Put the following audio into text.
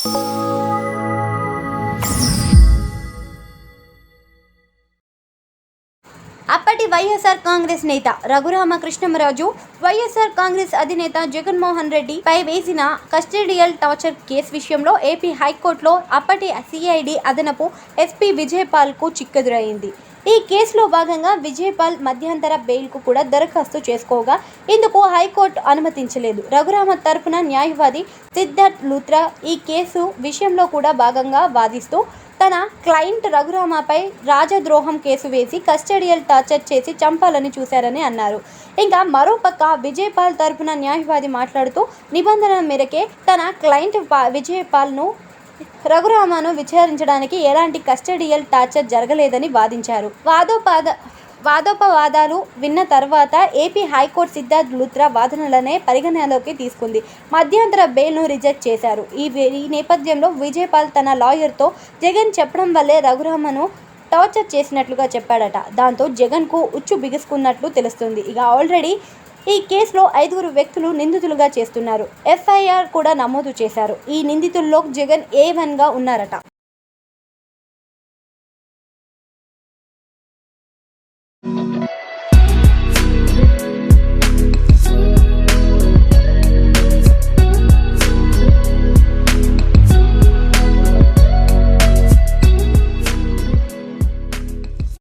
అప్పటి వైఎస్ఆర్ కాంగ్రెస్ నేత రఘురామకృష్ణంరాజు వైఎస్ఆర్ కాంగ్రెస్ అధినేత జగన్మోహన్ రెడ్డి పై వేసిన కస్టడియల్ టార్చర్ కేసు విషయంలో ఏపీ హైకోర్టులో అప్పటి సిఐడి అదనపు ఎస్పీ విజయపాల్కు చిక్కెదురైంది. ఈ కేసులో భాగంగా విజయపాల్ మధ్యంతర బెయిల్కు కూడా దరఖాస్తు చేసుకోగా ఇందుకు హైకోర్టు అనుమతించలేదు. రఘురామ తరపున న్యాయవాది సిద్ధార్థ్ లూత్రా ఈ కేసు విషయంలో కూడా భాగంగా వాదిస్తూ తన క్లయింట్ రఘురామపై రాజద్రోహం కేసు వేసి కస్టడియల్ టార్చర్ చేసి చంపాలని చూశారని అన్నారు. ఇంకా మరోపక్క విజయపాల్ తరపున న్యాయవాది మాట్లాడుతూ నిబంధనల మేరకే తన క్లయింట్ విజయపాల్ను రఘురామను విచారించడానికి ఎలాంటి కస్టడియల్ టార్చర్ జరగలేదని వాదించారు. వాదోపవాదాలు విన్న తర్వాత ఏపీ హైకోర్టు సిద్ధార్థ్ లూత్రా వాదనలనే పరిగణనలోకి తీసుకుంది. మధ్యంతర బెయిల్ను రిజెక్ట్ చేశారు. ఈ నేపథ్యంలో విజయపాల్ తన లాయర్తో జగన్ చెప్పడం వల్లే రఘురామను టార్చర్ చేసినట్లుగా చెప్పాడట. దాంతో జగన్కు ఉచ్చు బిగుసుకున్నట్లు తెలుస్తుంది. ఇక ఆల్రెడీ ఈ కేసులో 5 వ్యక్తులు నిందితులుగా చేస్తున్నారు. ఎఫ్ఐఆర్ కూడా నమోదు చేశారు. ఈ నిందితుల్లో జగన్ A1గా ఉన్నారట.